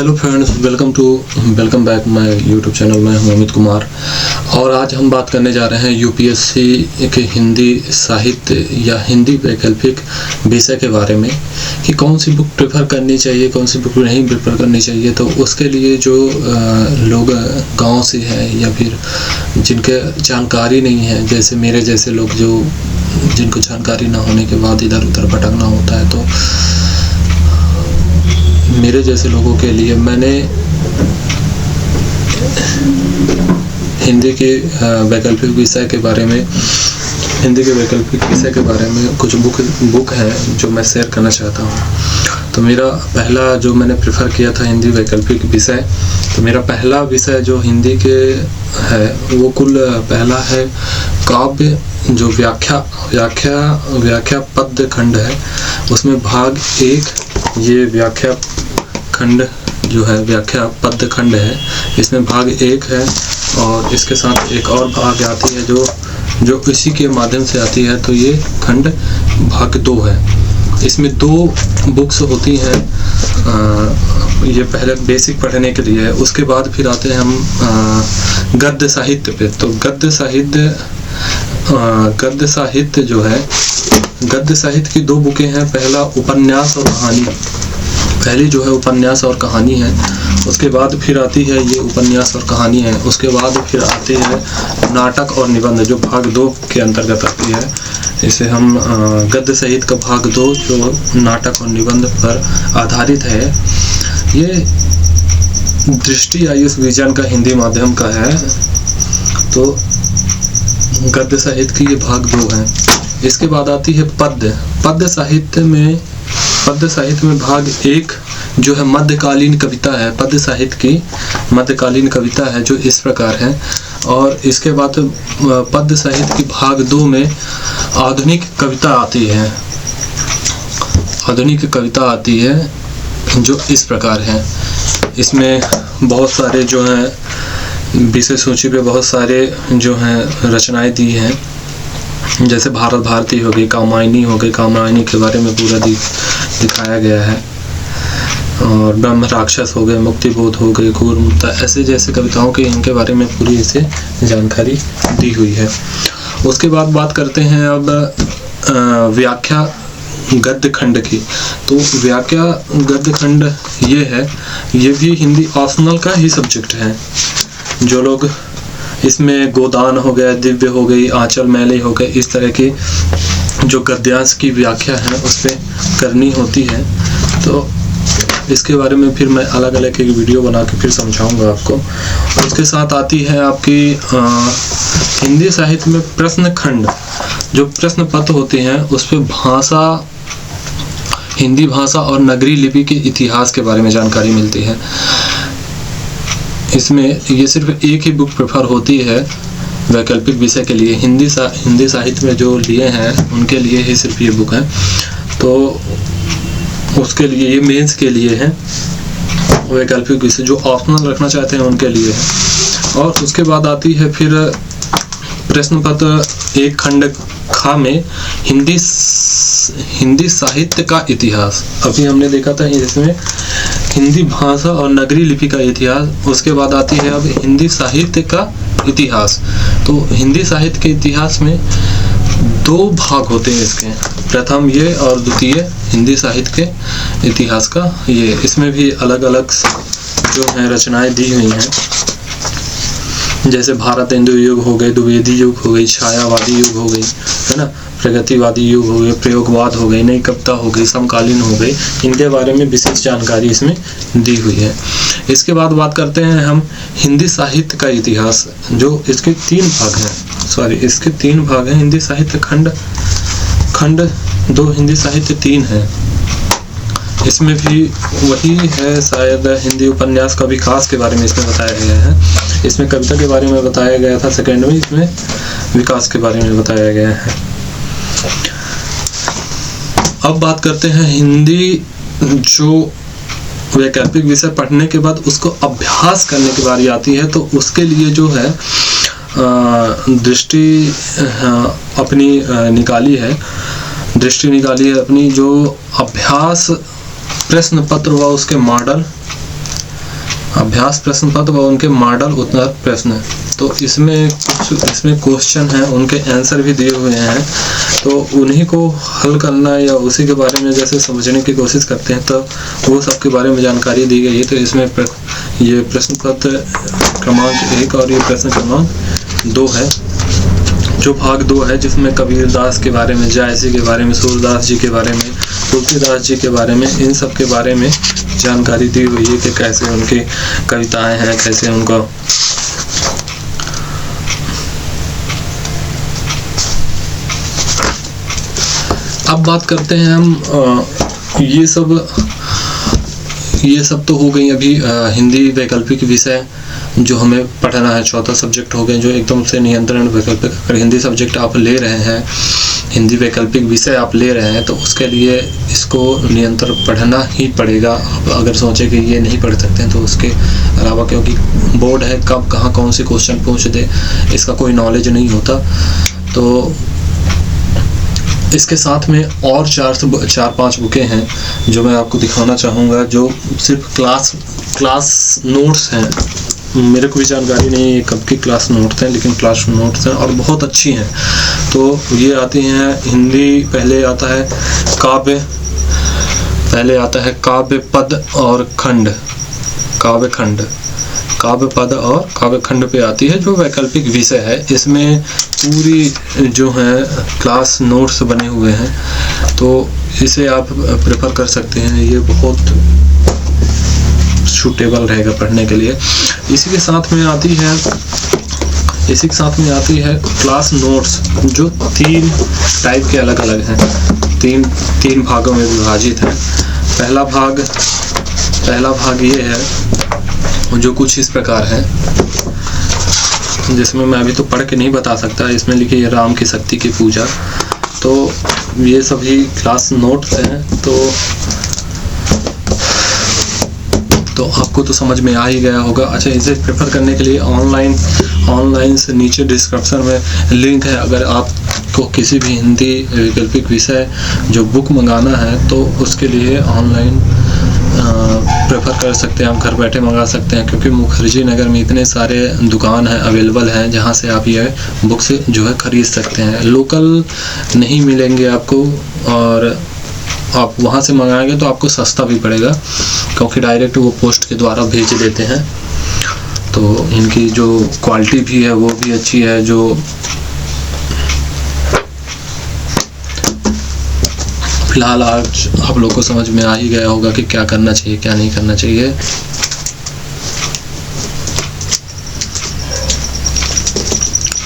Hello friends, welcome back my YouTube channel. मैं हूं अमित कुमार और आज हम बात करने जा रहे हैं यूपीएससी के हिंदी साहित्य या हिंदी वैकल्पिक विषय के बारे में कि कौन सी बुक प्रेफर करनी चाहिए, कौन सी बुक नहीं प्रेफर करनी चाहिए। तो उसके लिए जो लोग गांव से हैं या फिर जिनके जानकारी नहीं है, जैसे मेरे जैसे लोग जिनको जानकारी ना होने के बाद इधर उधर भटकना होता है, तो मेरे जैसे लोगों के लिए मैंने हिंदी के वैकल्पिक विषय के बारे में कुछ बुक है जो मैं शेयर करना चाहता हूँ। तो मेरा पहला जो मैंने प्रेफर किया था हिंदी वैकल्पिक विषय, तो मेरा पहला विषय जो हिंदी के है वो पहला है काव्य, जो व्याख्या पद्य खंड है। उसमें भाग 1 ये व्याख्या खंड जो है व्याख्या पद्य खंड है, इसमें भाग 1 है और इसके साथ एक और भाग आती है जो इसी के माध्यम से आती है, तो ये खंड भाग 2 है। इसमें 2 बुक्स होती हैं। ये पहले बेसिक पढ़ने के लिए है, उसके बाद फिर आते हैं हम गद्य साहित्य पे। तो गद्य साहित्य जो है, गद्य साहित्य की 2 बुकें हैं। पहला उपन्यास और कहानी, पहली जो है उपन्यास और कहानी है। उसके बाद फिर आती है ये उपन्यास और कहानी है। उसके बाद फिर आती है नाटक और निबंध, जो भाग 2 के अंतर्गत आती है। इसे हम गद्य साहित्य का भाग 2 जो नाटक और निबंध पर आधारित है, ये दृष्टि आयुष विजन का हिंदी माध्यम का है। तो गद्य साहित्य की ये भाग 2 है। इसके बाद आती है पद्य साहित्य में भाग 1 जो है मध्यकालीन कविता है। पद्य साहित्य की मध्यकालीन कविता है जो इस प्रकार है। और इसके बाद पद्य साहित्य की भाग 2 में आधुनिक कविता आती है जो इस प्रकार है। इसमें बहुत सारे जो हैं विषय सूची पे बहुत सारे जो हैं रचनाएं दी हैं, जैसे भारत भारती हो गई, कामायनी हो गई, कामायनी के बारे में पूरा दिखाया गया है। और ब्रह्म राक्षस हो गए, मुक्तिबोध हो गई, घूरमुक्ता, ऐसे जैसे कविताओं के इनके बारे में पूरी इसे जानकारी दी हुई है। उसके बाद बात करते हैं अब व्याख्या गद्य खंड की। तो व्याख्या गद्य खंड ये भी हिंदी ऑप्शनल का ही सब्जेक्ट है। जो लोग इसमें गोदान हो गया, दिव्य हो गई, आंचल मैले हो गए, इस तरह की जो गद्यांश की व्याख्या है उस पर करनी होती है। तो इसके बारे में फिर मैं अलग अलग एक वीडियो बना के फिर समझाऊंगा आपको। और उसके साथ आती है आपकी हिंदी साहित्य में प्रश्न खंड, जो प्रश्न पत्र होते हैं उस पर हिंदी भाषा और नगरी लिपि के इतिहास के बारे में जानकारी मिलती है। इसमें ये सिर्फ एक ही बुक प्रेफर होती है वैकल्पिक विषय के लिए। हिंदी साहित्य में जो लिए हैं उनके लिए ही सिर्फ ये बुक है। तो उसके लिए ये मेंस के लिए है, वैकल्पिक विषय जो ऑप्शनल रखना चाहते हैं उनके लिए है। और उसके बाद आती है फिर प्रश्न पत्र 1 खंड खा में हिंदी साहित्य का इतिहास। अभी हमने देखा था इसमें हिंदी भाषा और नगरी लिपि का इतिहास। उसके बाद आती है अब हिंदी साहित्य का इतिहास। तो हिंदी साहित्य के इतिहास में 2 भाग होते हैं इसके, प्रथम ये और द्वितीय हिंदी साहित्य के इतिहास का ये। इसमें भी अलग अलग जो है रचनाएं दी हुई हैं, जैसे भारत हिंदू युग हो गए, द्विवेदी युग हो गई, छायावादी युग हो गई, है ना, प्रगतिवादी युग हो गए, प्रयोगवाद हो गई, नई कविता हो गई, समकालीन हो गई। इनके बारे में विशेष जानकारी इसमें दी हुई है। इसके बाद बात करते हैं हम हिंदी साहित्य का इतिहास, जो इसके 3 भाग हैं। हिंदी साहित्य खंड 2, हिंदी साहित्य 3 है। इसमें भी वही है, शायद हिंदी उपन्यास का विकास के बारे में इसमें बताया गया है। इसमें कविता के बारे में बताया गया था सेकेंड में, इसमें विकास के बारे में बताया गया है। अब बात करते हैं हिंदी जो वैकल्पिक विषय पढ़ने के बाद उसको अभ्यास करने की बारी आती है। तो उसके लिए जो है दृष्टि अपनी निकाली है अपनी, जो अभ्यास प्रश्न पत्र व उसके मॉडल अभ्यास प्रश्न पत्र व उनके मॉडल उत्तर प्रश्न। तो इसमें क्वेश्चन हैं, उनके आंसर भी दिए हुए हैं, तो उन्हीं को हल करना या उसी के बारे में जैसे समझने की कोशिश करते हैं, तो वो सब के बारे में जानकारी दी गई है। तो इसमें ये प्रश्न पत्र क्रमांक 1 और ये प्रश्न क्रमांक 2 है। जो भाग 2 है जिसमें कबीरदास के बारे में, जायसी के बारे में, सूरदास जी के बारे में, तुलसीदास जी के बारे में, इन सब के बारे में जानकारी दी हुई है कि कैसे उनकी कविताएं हैं, कैसे उनको अब बात करते हैं हम ये सब तो हो गई अभी हिंदी वैकल्पिक विषय जो हमें पढ़ना है। चौथा सब्जेक्ट हो गए जो एकदम से नियंत्रण वैकल्पिक। अगर हिंदी सब्जेक्ट आप ले रहे हैं, हिंदी वैकल्पिक विषय आप ले रहे हैं, तो उसके लिए इसको नियंत्रण पढ़ना ही पड़ेगा। आप अगर सोचें कि ये नहीं पढ़ सकते हैं तो उसके अलावा, क्योंकि बोर्ड है कब कहाँ कौन से क्वेश्चन पूछ दे इसका कोई नॉलेज नहीं होता। तो इसके साथ में और 4-5 बुकें हैं जो मैं आपको दिखाना चाहूँगा, जो सिर्फ क्लास नोट्स हैं। मेरे को भी जानकारी नहीं है कब की क्लास नोट्स हैं, लेकिन क्लास नोट्स हैं और बहुत अच्छी हैं। तो ये आती हैं हिंदी, पहले आता है काव्य पद और खंड, काव्य पद और काव्य खंड पे आती है, जो वैकल्पिक विषय है। इसमें पूरी जो है क्लास नोट्स बने हुए हैं, तो इसे आप प्रेफर कर सकते हैं। ये बहुत सूटेबल रहेगा पढ़ने के लिए। इसी के साथ में आती है क्लास नोट्स, जो 3 टाइप के अलग अलग हैं, तीन भागों में विभाजित है। पहला भाग ये है जो कुछ इस प्रकार है, जिसमें मैं अभी तो पढ़ के नहीं बता सकता। इसमें लिखी है राम की शक्ति की पूजा। तो ये सभी क्लास नोट्स हैं। तो आपको तो समझ में आ ही गया होगा। अच्छा, इसे प्रेफर करने के लिए ऑनलाइन से नीचे डिस्क्रिप्शन में लिंक है। अगर आपको किसी भी हिंदी वैकल्पिक विषय जो बुक मंगाना है, तो उसके लिए ऑनलाइन प्रेफर कर सकते हैं, आप घर बैठे मंगा सकते हैं, क्योंकि मुखर्जी नगर में इतने सारे दुकान हैं, अवेलेबल हैं, जहां से आप ये बुक्स जो है खरीद सकते हैं। लोकल नहीं मिलेंगे आपको, और आप वहां से मंगाएंगे तो आपको सस्ता भी पड़ेगा, क्योंकि डायरेक्ट वो पोस्ट के द्वारा भेज देते हैं। तो इनकी जो क्वालिटी भी है वो भी अच्छी है। जो फिलहाल आज आप लोग को समझ में आ ही गया होगा कि क्या करना चाहिए, क्या नहीं करना चाहिए।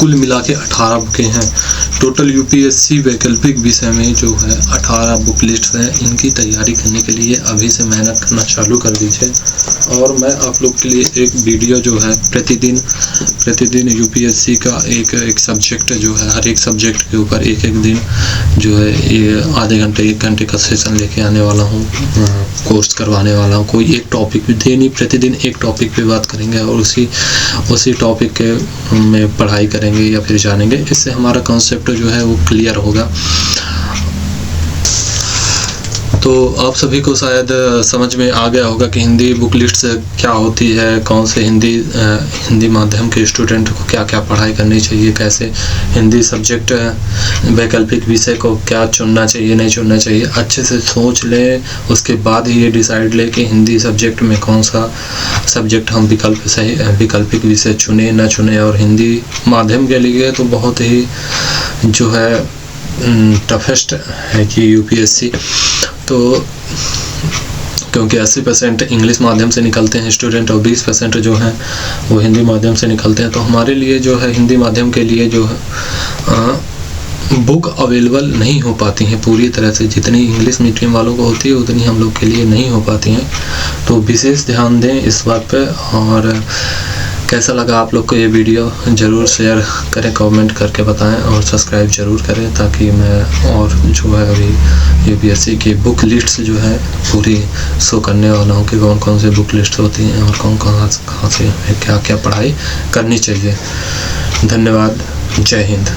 कुल मिला के 18 बुकें हैं। टोटल यूपीएससी वैकल्पिक विषय में जो है 18 बुक लिस्ट है। इनकी तैयारी करने के लिए अभी से मेहनत करना चालू कर दीजिए। और मैं आप लोग के लिए एक वीडियो जो है प्रतिदिन यूपीएससी का एक सब्जेक्ट जो है, हर एक सब्जेक्ट के ऊपर एक दिन जो है ये आधे घंटे 1 घंटे का सेशन लेके आने वाला हूँ, कोर्स करवाने वाला हूँ। कोई एक टॉपिक भी नहीं, प्रतिदिन एक टॉपिक पे बात करेंगे और उसी टॉपिक के में पढ़ाई करेंगे या फिर जानेंगे। इससे हमारा कॉन्सेप्ट जो है वो क्लियर होगा। तो आप सभी को शायद समझ में आ गया होगा कि हिंदी बुक लिस्ट क्या होती है, कौन से हिंदी माध्यम के स्टूडेंट को क्या क्या पढ़ाई करनी चाहिए, कैसे हिंदी सब्जेक्ट वैकल्पिक विषय को क्या चुनना चाहिए, नहीं चुनना चाहिए। अच्छे से सोच लें, उसके बाद ही ये डिसाइड लें कि हिंदी सब्जेक्ट में कौन सा सब्जेक्ट हम वैकल्पिक विषय चुने ना चुने। और हिंदी माध्यम के लिए तो बहुत ही जो है टफेस्ट है कि यूपीएससी, तो क्योंकि 80% इंग्लिश माध्यम से निकलते हैं स्टूडेंट और 20% जो हैं वो हिंदी माध्यम से निकलते हैं। तो हमारे लिए जो है हिंदी माध्यम के लिए जो है बुक अवेलेबल नहीं हो पाती हैं पूरी तरह से। जितनी इंग्लिश मीडियम वालों को होती है उतनी हम लोग के लिए नहीं हो पाती हैं। तो विशेष ध्यान दें इस बात पे। और कैसा लगा आप लोग को ये वीडियो ज़रूर शेयर करें, कमेंट करके बताएं और सब्सक्राइब ज़रूर करें, ताकि मैं और जो है अभी यूपीएससी की बुक लिस्ट जो है पूरी शो करने वाला हूँ कि कौन कौन से बुक लिस्ट होती हैं और कहाँ से क्या क्या पढ़ाई करनी चाहिए। धन्यवाद। जय हिंद।